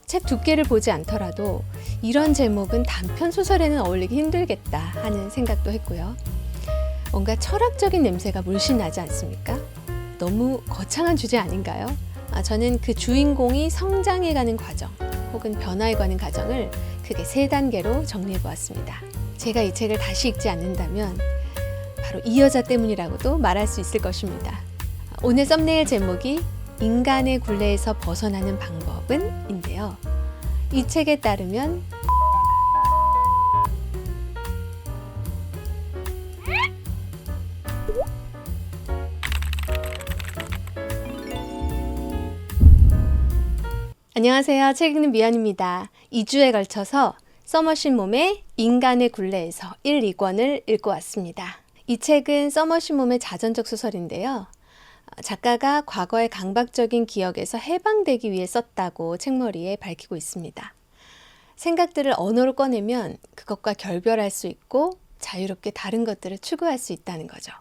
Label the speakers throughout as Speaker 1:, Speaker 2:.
Speaker 1: 책 두께를 보지 않더라도 이런 제목은 단편 소설에는 어울리기 힘들겠다 하는 생각도 했고요. 뭔가 철학적인 냄새가 물씬 나지 않습니까? 너무 거창한 주제 아닌가요? 저는 그 주인공이 성장해가는 과정 혹은 변화해가는 과정을 크게 3단계로 정리해 보았습니다. 제가 이 책을 다시 읽지 않는다면 바로 이 여자 때문이라고도 말할 수 있을 것입니다. 오늘 썸네일 제목이 인간의 굴레에서 벗어나는 방법은 인데요. 이 책에 따르면 안녕하세요. 책 읽는 미연입니다. 2주에 걸쳐서 서머신 몸의 인간의 굴레에서 1, 2권을 읽고 왔습니다. 이 책은 서머신 몸의 자전적 소설인데요. 작가가 과거의 강박적인 기억에서 해방되기 위해 썼다고 책머리에 밝히고 있습니다. 생각들을 언어로 꺼내면 그것과 결별할 수 있고 자유롭게 다른 것들을 추구할 수 있다는 거죠.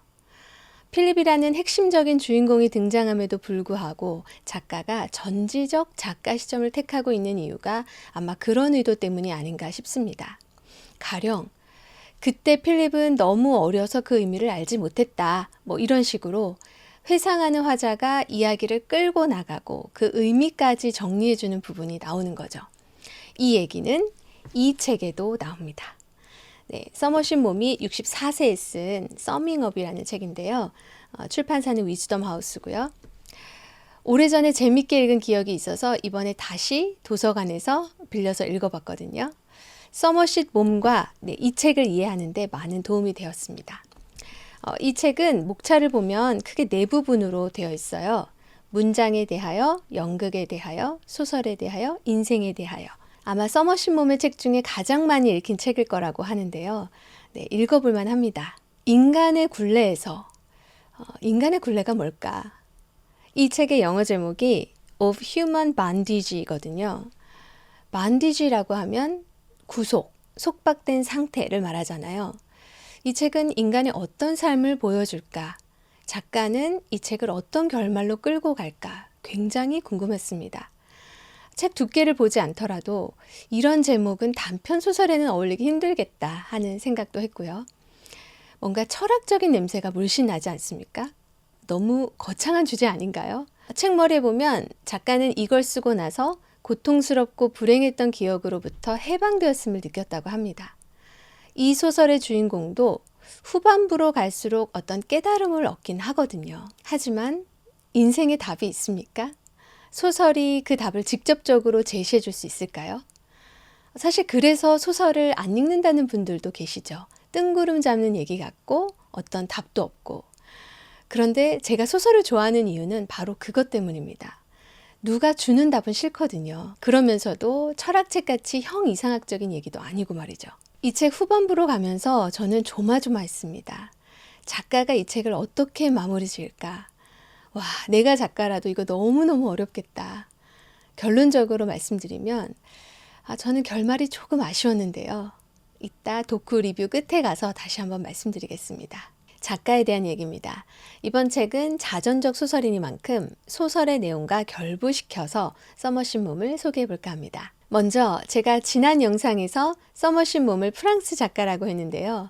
Speaker 1: 필립이라는 핵심적인 주인공이 등장함에도 불구하고 작가가 전지적 작가 시점을 택하고 있는 이유가 아마 그런 의도 때문이 아닌가 싶습니다. 가령 그때 필립은 너무 어려서 그 의미를 알지 못했다. 이런 식으로 회상하는 화자가 이야기를 끌고 나가고 그 의미까지 정리해주는 부분이 나오는 거죠. 이 얘기는 이 책에도 나옵니다. 서머신 몸이 64세에 쓴 서밍업이라는 책인데요. 출판사는 위즈덤 하우스고요. 오래전에 재밌게 읽은 기억이 있어서 이번에 다시 도서관에서 빌려서 읽어봤거든요. 서머신 몸과 이 책을 이해하는 데 많은 도움이 되었습니다. 이 책은 목차를 보면 크게 4부분으로 되어 있어요. 문장에 대하여, 연극에 대하여, 소설에 대하여, 인생에 대하여. 아마 서머신 몸의 책 중에 가장 많이 읽힌 책일 거라고 하는데요. 읽어볼만 합니다. 인간의 굴레에서. 인간의 굴레가 뭘까? 이 책의 영어 제목이 Of Human Bondage이거든요. Bondage라고 하면 구속, 속박된 상태를 말하잖아요. 이 책은 인간의 어떤 삶을 보여줄까? 작가는 이 책을 어떤 결말로 끌고 갈까? 굉장히 궁금했습니다. 책 두께를 보지 않더라도 이런 제목은 단편 소설에는 어울리기 힘들겠다 하는 생각도 했고요. 뭔가 철학적인 냄새가 물씬 나지 않습니까? 너무 거창한 주제 아닌가요? 책머리에 보면 작가는 이걸 쓰고 나서 고통스럽고 불행했던 기억으로부터 해방되었음을 느꼈다고 합니다. 이 소설의 주인공도 후반부로 갈수록 어떤 깨달음을 얻긴 하거든요. 하지만 인생에 답이 있습니까? 소설이 그 답을 직접적으로 제시해 줄 수 있을까요? 사실 그래서 소설을 안 읽는다는 분들도 계시죠. 뜬구름 잡는 얘기 같고 어떤 답도 없고. 그런데 제가 소설을 좋아하는 이유는 바로 그것 때문입니다. 누가 주는 답은 싫거든요. 그러면서도 철학책같이 형이상학적인 얘기도 아니고 말이죠. 이 책 후반부로 가면서 저는 조마조마했습니다. 작가가 이 책을 어떻게 마무리 지을까? 와, 내가 작가라도 이거 너무너무 어렵겠다. 결론적으로 말씀드리면 저는 결말이 조금 아쉬웠는데요. 이따 도쿠 리뷰 끝에 가서 다시 한번 말씀드리겠습니다. 작가에 대한 얘기입니다. 이번 책은 자전적 소설이니만큼 소설의 내용과 결부시켜서 서머신 몸을 소개해 볼까 합니다. 먼저 제가 지난 영상에서 서머신 몸을 프랑스 작가라고 했는데요.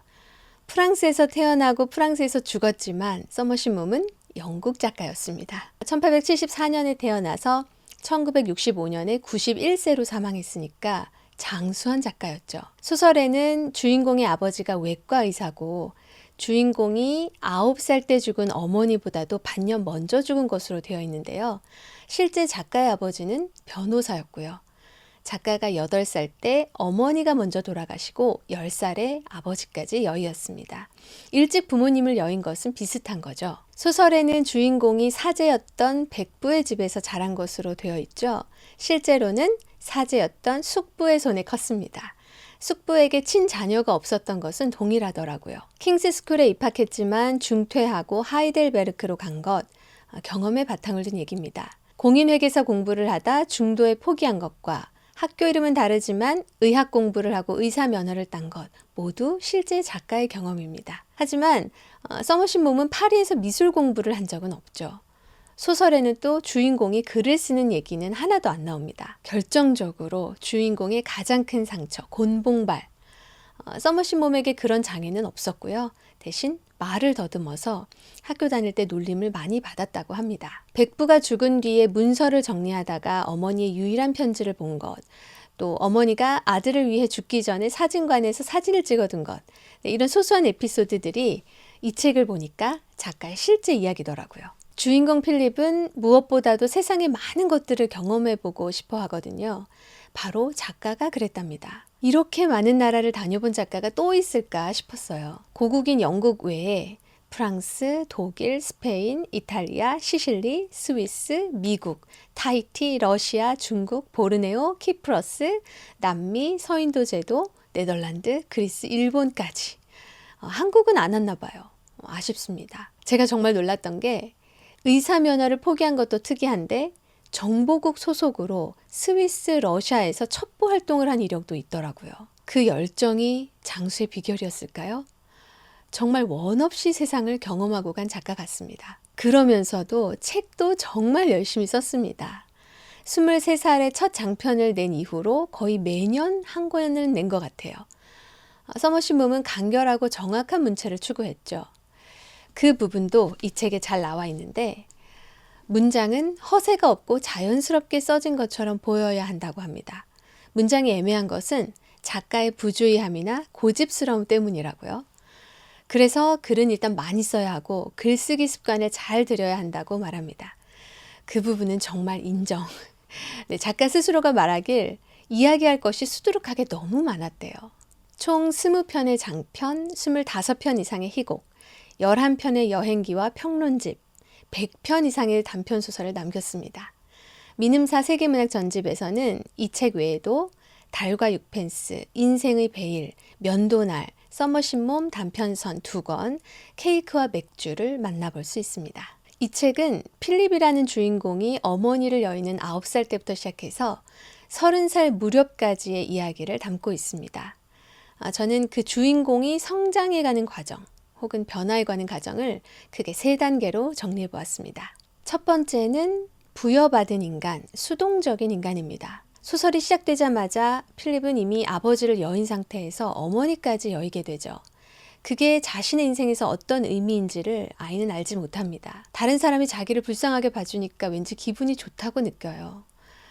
Speaker 1: 프랑스에서 태어나고 프랑스에서 죽었지만 서머신 몸은 영국 작가였습니다. 1874년에 태어나서 1965년에 91세로 사망했으니까 장수한 작가였죠. 소설에는 주인공의 아버지가 외과 의사고 주인공이 9살 때 죽은 어머니보다도 반년 먼저 죽은 것으로 되어 있는데요. 실제 작가의 아버지는 변호사였고요. 작가가 8살 때 어머니가 먼저 돌아가시고 10살에 아버지까지 여의었습니다. 일찍 부모님을 여인 것은 비슷한 거죠. 소설에는 주인공이 사제였던 백부의 집에서 자란 것으로 되어 있죠. 실제로는 사제였던 숙부의 손에 컸습니다. 숙부에게 친자녀가 없었던 것은 동일하더라고요. 킹스스쿨에 입학했지만 중퇴하고 하이델베르크로 간 것, 경험에 바탕을 둔 얘기입니다. 공인회계사 공부를 하다 중도에 포기한 것과 학교 이름은 다르지만 의학 공부를 하고 의사 면허를 딴 것 모두 실제 작가의 경험입니다. 하지만 서머신 몸은 파리에서 미술 공부를 한 적은 없죠. 소설에는 또 주인공이 글을 쓰는 얘기는 하나도 안 나옵니다. 결정적으로 주인공의 가장 큰 상처, 곤봉발. 서머신 몸에게 그런 장애는 없었고요. 대신 말을 더듬어서 학교 다닐 때 놀림을 많이 받았다고 합니다. 백부가 죽은 뒤에 문서를 정리하다가 어머니의 유일한 편지를 본 것, 또 어머니가 아들을 위해 죽기 전에 사진관에서 사진을 찍어둔 것, 이런 소소한 에피소드들이 이 책을 보니까 작가의 실제 이야기더라고요. 주인공 필립은 무엇보다도 세상의 많은 것들을 경험해보고 싶어 하거든요. 바로 작가가 그랬답니다. 이렇게 많은 나라를 다녀본 작가가 또 있을까 싶었어요. 고국인 영국 외에 프랑스, 독일, 스페인, 이탈리아, 시실리, 스위스, 미국, 타히티, 러시아, 중국, 보르네오, 키프러스, 남미, 서인도 제도, 네덜란드, 그리스, 일본까지. 한국은 안 왔나 봐요. 아쉽습니다. 제가 정말 놀랐던 게 의사 면허를 포기한 것도 특이한데 정보국 소속으로 스위스, 러시아에서 첩보 활동을 한 이력도 있더라고요. 그 열정이 장수의 비결이었을까요? 정말 원 없이 세상을 경험하고 간 작가 같습니다. 그러면서도 책도 정말 열심히 썼습니다. 23살에 첫 장편을 낸 이후로 거의 매년 한 권을 낸 것 같아요. 서머신 몸은 간결하고 정확한 문체를 추구했죠. 그 부분도 이 책에 잘 나와 있는데 문장은 허세가 없고 자연스럽게 써진 것처럼 보여야 한다고 합니다. 문장이 애매한 것은 작가의 부주의함이나 고집스러움 때문이라고요. 그래서 글은 일단 많이 써야 하고 글쓰기 습관을 잘 들여야 한다고 말합니다. 그 부분은 정말 인정. 네, 작가 스스로가 말하길 이야기할 것이 수두룩하게 너무 많았대요. 총 20편의 장편, 25편 이상의 희곡, 11편의 여행기와 평론집, 100편 이상의 단편소설을 남겼습니다. 미음사 세계문학 전집에서는 이 책 외에도 달과 육펜스, 인생의 베일, 면도날, 서머신 몸 단편선 2권, 케이크와 맥주를 만나볼 수 있습니다. 이 책은 필립이라는 주인공이 어머니를 여의는 9살 때부터 시작해서 30살 무렵까지의 이야기를 담고 있습니다. 저는 그 주인공이 성장해가는 과정, 혹은 변화해가는 과정을 크게 3단계로 정리해 보았습니다. 첫 번째는 부여받은 인간, 수동적인 인간입니다. 소설이 시작되자마자 필립은 이미 아버지를 여인 상태에서 어머니까지 여의게 되죠. 그게 자신의 인생에서 어떤 의미인지를 아이는 알지 못합니다. 다른 사람이 자기를 불쌍하게 봐주니까 왠지 기분이 좋다고 느껴요.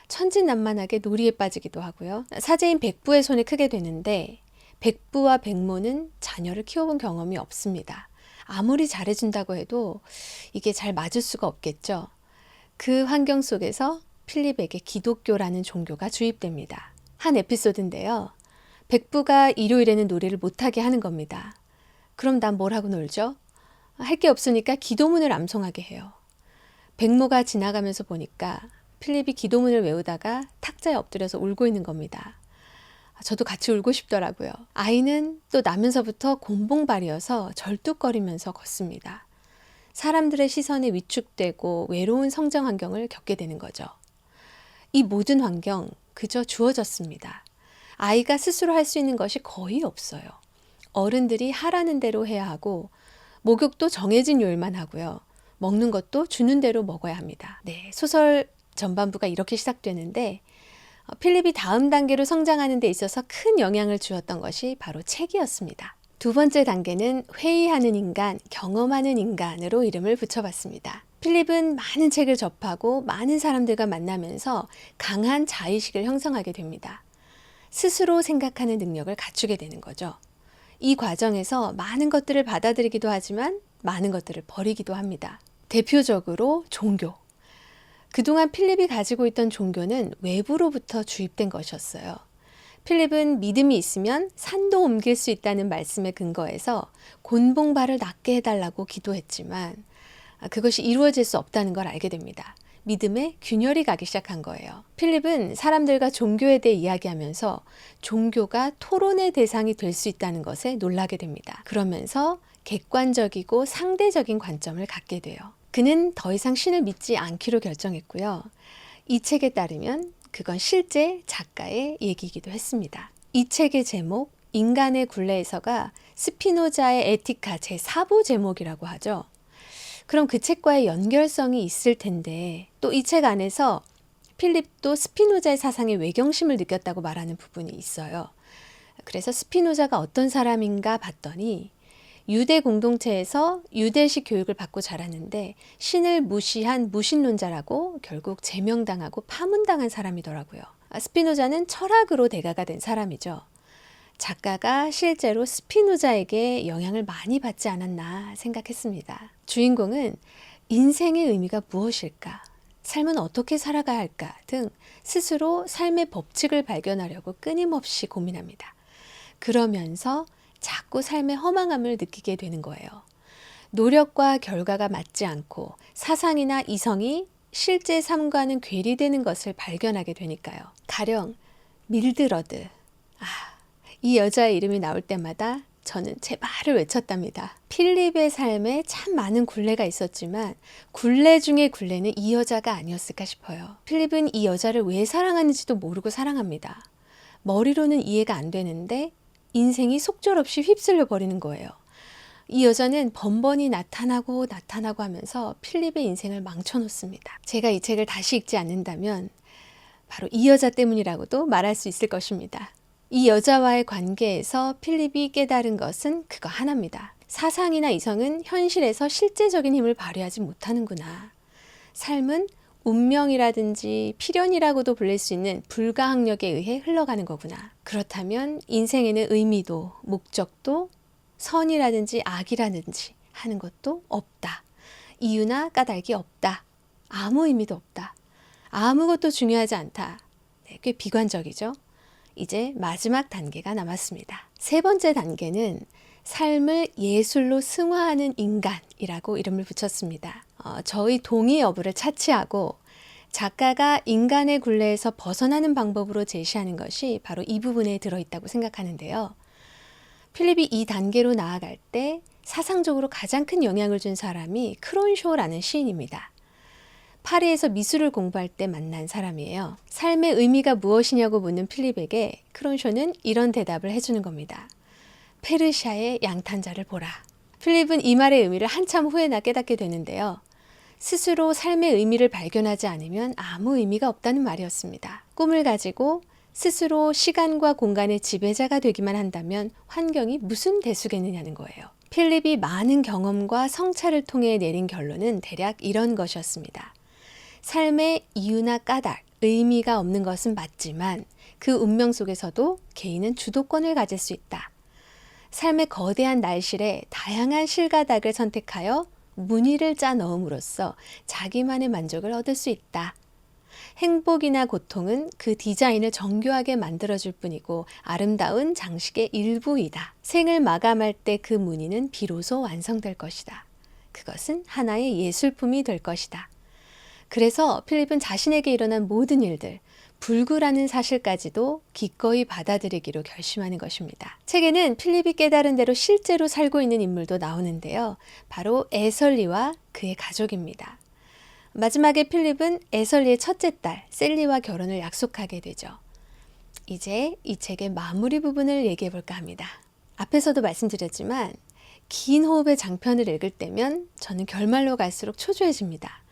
Speaker 1: 천진난만하게 놀이에 빠지기도 하고요. 사제인 백부의 손에 크게 되는데 백부와 백모는 자녀를 키워본 경험이 없습니다. 아무리 잘해준다고 해도 이게 잘 맞을 수가 없겠죠. 그 환경 속에서 필립에게 기독교라는 종교가 주입됩니다. 한 에피소드인데요. 백부가 일요일에는 놀이를 못하게 하는 겁니다. 그럼 난 뭘 하고 놀죠? 할 게 없으니까 기도문을 암송하게 해요. 백모가 지나가면서 보니까 필립이 기도문을 외우다가 탁자에 엎드려서 울고 있는 겁니다. 저도 같이 울고 싶더라고요. 아이는 또 나면서부터 곤봉발이어서 절뚝거리면서 걷습니다. 사람들의 시선에 위축되고 외로운 성장 환경을 겪게 되는 거죠. 이 모든 환경 그저 주어졌습니다. 아이가 스스로 할 수 있는 것이 거의 없어요. 어른들이 하라는 대로 해야 하고 목욕도 정해진 요일만 하고요. 먹는 것도 주는 대로 먹어야 합니다. 네, 소설 전반부가 이렇게 시작되는데 필립이 다음 단계로 성장하는 데 있어서 큰 영향을 주었던 것이 바로 책이었습니다. 두 번째 단계는 회의하는 인간, 경험하는 인간으로 이름을 붙여봤습니다. 필립은 많은 책을 접하고 많은 사람들과 만나면서 강한 자의식을 형성하게 됩니다. 스스로 생각하는 능력을 갖추게 되는 거죠. 이 과정에서 많은 것들을 받아들이기도 하지만 많은 것들을 버리기도 합니다. 대표적으로 종교. 그동안 필립이 가지고 있던 종교는 외부로부터 주입된 것이었어요. 필립은 믿음이 있으면 산도 옮길 수 있다는 말씀에 근거해서 곤봉발을 낫게 해달라고 기도했지만 그것이 이루어질 수 없다는 걸 알게 됩니다. 믿음에 균열이 가기 시작한 거예요. 필립은 사람들과 종교에 대해 이야기하면서 종교가 토론의 대상이 될 수 있다는 것에 놀라게 됩니다. 그러면서 객관적이고 상대적인 관점을 갖게 돼요. 그는 더 이상 신을 믿지 않기로 결정했고요. 이 책에 따르면 그건 실제 작가의 얘기이기도 했습니다. 이 책의 제목 인간의 굴레에서가 스피노자의 에티카 제4부 제목이라고 하죠. 그럼 그 책과의 연결성이 있을 텐데 또 이 책 안에서 필립도 스피노자의 사상에 외경심을 느꼈다고 말하는 부분이 있어요. 그래서 스피노자가 어떤 사람인가 봤더니 유대 공동체에서 유대식 교육을 받고 자랐는데 신을 무시한 무신론자라고 결국 제명당하고 파문당한 사람이더라고요. 스피노자는 철학으로 대가가 된 사람이죠. 작가가 실제로 스피노자에게 영향을 많이 받지 않았나 생각했습니다. 주인공은 인생의 의미가 무엇일까? 삶은 어떻게 살아가야 할까? 등 스스로 삶의 법칙을 발견하려고 끊임없이 고민합니다. 그러면서 자꾸 삶의 허망함을 느끼게 되는 거예요. 노력과 결과가 맞지 않고 사상이나 이성이 실제 삶과는 괴리되는 것을 발견하게 되니까요. 가령 밀드러드. 이 여자의 이름이 나올 때마다 저는 제 말을 외쳤답니다. 필립의 삶에 참 많은 굴레가 있었지만 굴레 중에 굴레는 이 여자가 아니었을까 싶어요. 필립은 이 여자를 왜 사랑하는지도 모르고 사랑합니다. 머리로는 이해가 안 되는데 인생이 속절없이 휩쓸려 버리는 거예요. 이 여자는 번번이 나타나고 하면서 필립의 인생을 망쳐놓습니다. 제가 이 책을 다시 읽지 않는다면 바로 이 여자 때문이라고도 말할 수 있을 것입니다. 이 여자와의 관계에서 필립이 깨달은 것은 그거 하나입니다. 사상이나 이성은 현실에서 실제적인 힘을 발휘하지 못하는구나. 삶은 운명이라든지 필연이라고도 불릴 수 있는 불가항력에 의해 흘러가는 거구나. 그렇다면 인생에는 의미도 목적도 선이라든지 악이라든지 하는 것도 없다. 이유나 까닭이 없다. 아무 의미도 없다. 아무것도 중요하지 않다. 네, 꽤 비관적이죠. 이제 마지막 단계가 남았습니다. 세 번째 단계는 삶을 예술로 승화하는 인간이라고 이름을 붙였습니다. 저의 동의 여부를 차치하고 작가가 인간의 굴레에서 벗어나는 방법으로 제시하는 것이 바로 이 부분에 들어있다고 생각하는데요. 필립이 이 단계로 나아갈 때 사상적으로 가장 큰 영향을 준 사람이 크론쇼라는 시인입니다. 파리에서 미술을 공부할 때 만난 사람이에요. 삶의 의미가 무엇이냐고 묻는 필립에게 크론쇼는 이런 대답을 해주는 겁니다. 페르시아의 양탄자를 보라. 필립은 이 말의 의미를 한참 후에나 깨닫게 되는데요. 스스로 삶의 의미를 발견하지 않으면 아무 의미가 없다는 말이었습니다. 꿈을 가지고 스스로 시간과 공간의 지배자가 되기만 한다면 환경이 무슨 대수겠느냐는 거예요. 필립이 많은 경험과 성찰을 통해 내린 결론은 대략 이런 것이었습니다. 삶의 이유나 까닭, 의미가 없는 것은 맞지만 그 운명 속에서도 개인은 주도권을 가질 수 있다. 삶의 거대한 날실에 다양한 실가닥을 선택하여 무늬를 짜 넣음으로써 자기만의 만족을 얻을 수 있다. 행복이나 고통은 그 디자인을 정교하게 만들어줄 뿐이고 아름다운 장식의 일부이다. 생을 마감할 때 그 무늬는 비로소 완성될 것이다. 그것은 하나의 예술품이 될 것이다. 그래서 필립은 자신에게 일어난 모든 일들, 불구라는 사실까지도 기꺼이 받아들이기로 결심하는 것입니다. 책에는 필립이 깨달은 대로 실제로 살고 있는 인물도 나오는데요. 바로 애설리와 그의 가족입니다. 마지막에 필립은 애설리의 첫째 딸 셀리와 결혼을 약속하게 되죠. 이제 이 책의 마무리 부분을 얘기해 볼까 합니다. 앞에서도 말씀드렸지만 긴 호흡의 장편을 읽을 때면 저는 결말로 갈수록 초조해집니다.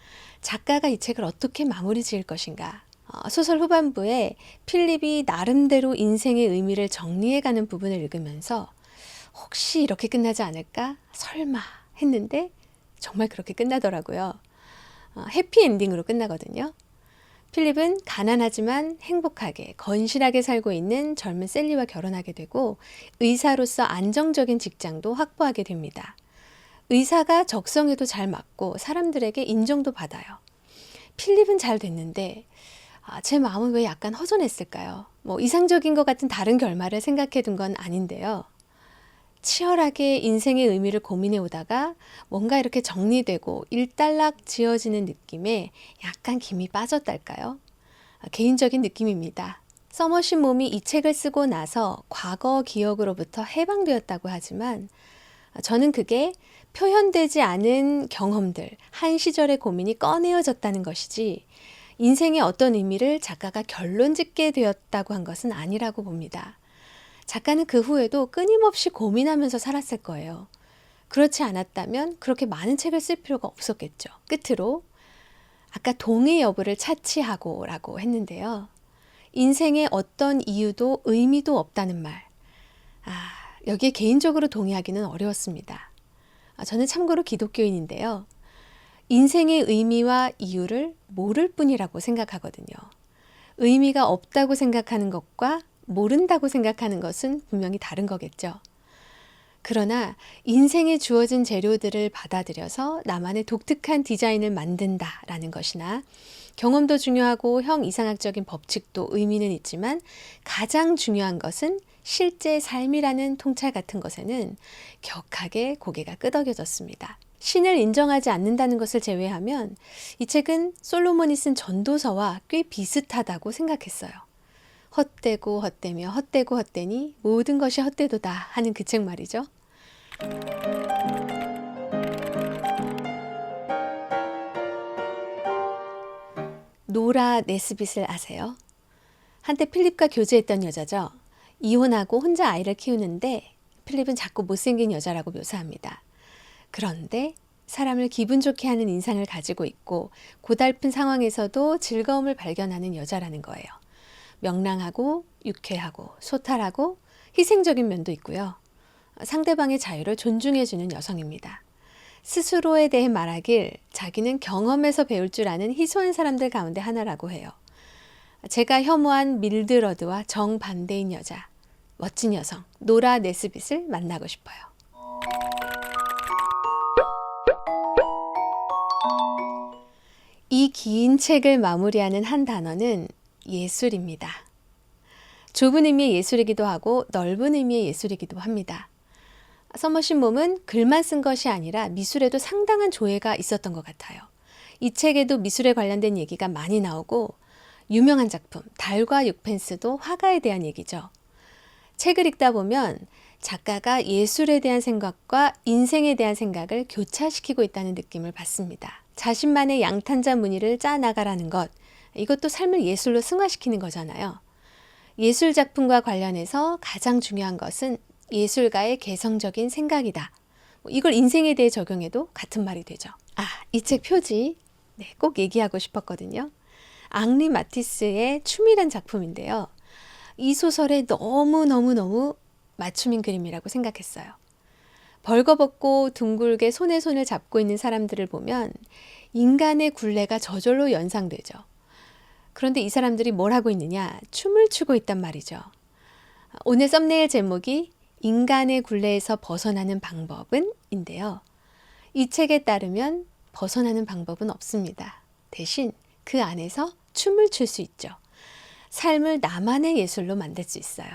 Speaker 1: 작가가 이 책을 어떻게 마무리 지을 것인가. 소설 후반부에 필립이 나름대로 인생의 의미를 정리해가는 부분을 읽으면서 혹시 이렇게 끝나지 않을까? 설마 했는데 정말 그렇게 끝나더라고요. 해피엔딩으로 끝나거든요. 필립은 가난하지만 행복하게 건실하게 살고 있는 젊은 셀리와 결혼하게 되고 의사로서 안정적인 직장도 확보하게 됩니다. 의사가 적성에도 잘 맞고 사람들에게 인정도 받아요. 필립은 잘 됐는데 제 마음은 왜 약간 허전했을까요? 이상적인 것 같은 다른 결말을 생각해 둔 건 아닌데요. 치열하게 인생의 의미를 고민해 오다가 뭔가 이렇게 정리되고 일단락 지어지는 느낌에 약간 김이 빠졌달까요? 개인적인 느낌입니다. 서머신 몸이 이 책을 쓰고 나서 과거 기억으로부터 해방되었다고 하지만 저는 그게 표현되지 않은 경험들, 한 시절의 고민이 꺼내어졌다는 것이지 인생의 어떤 의미를 작가가 결론 짓게 되었다고 한 것은 아니라고 봅니다. 작가는 그 후에도 끊임없이 고민하면서 살았을 거예요. 그렇지 않았다면 그렇게 많은 책을 쓸 필요가 없었겠죠. 끝으로 아까 동의 여부를 차치하고 라고 했는데요. 인생에 어떤 이유도 의미도 없다는 말. 여기에 개인적으로 동의하기는 어려웠습니다. 저는 참고로 기독교인인데요. 인생의 의미와 이유를 모를 뿐이라고 생각하거든요. 의미가 없다고 생각하는 것과 모른다고 생각하는 것은 분명히 다른 거겠죠. 그러나 인생에 주어진 재료들을 받아들여서 나만의 독특한 디자인을 만든다라는 것이나 경험도 중요하고 형이상학적인 법칙도 의미는 있지만 가장 중요한 것은 실제 삶이라는 통찰 같은 것에는 격하게 고개가 끄덕여졌습니다. 신을 인정하지 않는다는 것을 제외하면 이 책은 솔로몬이 쓴 전도서와 꽤 비슷하다고 생각했어요. 헛되고 헛되며 헛되고 헛되니 모든 것이 헛되도다 하는 그 책 말이죠. 노라 네스빗을 아세요? 한때 필립과 교제했던 여자죠. 이혼하고 혼자 아이를 키우는데 필립은 자꾸 못생긴 여자라고 묘사합니다. 그런데 사람을 기분 좋게 하는 인상을 가지고 있고 고달픈 상황에서도 즐거움을 발견하는 여자라는 거예요. 명랑하고 유쾌하고 소탈하고 희생적인 면도 있고요. 상대방의 자유를 존중해주는 여성입니다. 스스로에 대해 말하길 자기는 경험에서 배울 줄 아는 희소한 사람들 가운데 하나라고 해요. 제가 혐오한 밀드러드와 정반대인 여자, 멋진 여성 노라 네스빗을 만나고 싶어요. 이 긴 책을 마무리하는 한 단어는 예술입니다. 좁은 의미의 예술이기도 하고 넓은 의미의 예술이기도 합니다. 서머신 몬은 글만 쓴 것이 아니라 미술에도 상당한 조예가 있었던 것 같아요. 이 책에도 미술에 관련된 얘기가 많이 나오고 유명한 작품 달과 육펜스도 화가에 대한 얘기죠. 책을 읽다 보면 작가가 예술에 대한 생각과 인생에 대한 생각을 교차시키고 있다는 느낌을 받습니다. 자신만의 양탄자 무늬를 짜나가라는 것, 이것도 삶을 예술로 승화시키는 거잖아요. 예술 작품과 관련해서 가장 중요한 것은 예술가의 개성적인 생각이다. 이걸 인생에 대해 적용해도 같은 말이 되죠. 이 책 표지 꼭 얘기하고 싶었거든요. 앙리 마티스의 춤이란 작품인데요. 이 소설에 너무 맞춤인 그림이라고 생각했어요. 벌거벗고 둥글게 손에 손을 잡고 있는 사람들을 보면 인간의 굴레가 저절로 연상되죠. 그런데 이 사람들이 뭘 하고 있느냐? 춤을 추고 있단 말이죠. 오늘 썸네일 제목이 인간의 굴레에서 벗어나는 방법은? 인데요. 이 책에 따르면 벗어나는 방법은 없습니다. 대신 그 안에서 춤을 출 수 있죠. 삶을 나만의 예술로 만들 수 있어요.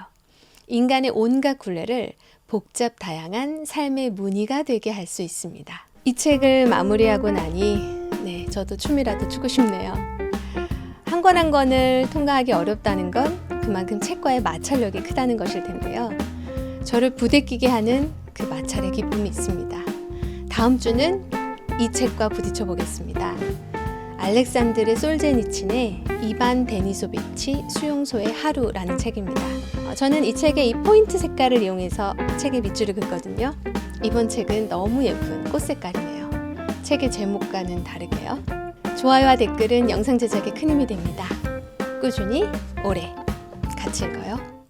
Speaker 1: 인간의 온갖 굴레를 복잡 다양한 삶의 무늬가 되게 할 수 있습니다. 이 책을 마무리하고 나니 저도 춤이라도 추고 싶네요. 한 권 한 권을 통과하기 어렵다는 건 그만큼 책과의 마찰력이 크다는 것일 텐데요. 저를 부대끼게 하는 그 마찰의 기쁨이 있습니다. 다음 주는 이 책과 부딪혀 보겠습니다. 알렉산드르 솔제니친의 이반 데니소비치 수용소의 하루라는 책입니다. 저는 이 책의 이 포인트 색깔을 이용해서 책에 밑줄을 긋거든요. 이번 책은 너무 예쁜 꽃 색깔이네요. 책의 제목과는 다르게요. 좋아요와 댓글은 영상 제작에 큰 힘이 됩니다. 꾸준히 오래 같이 읽어요.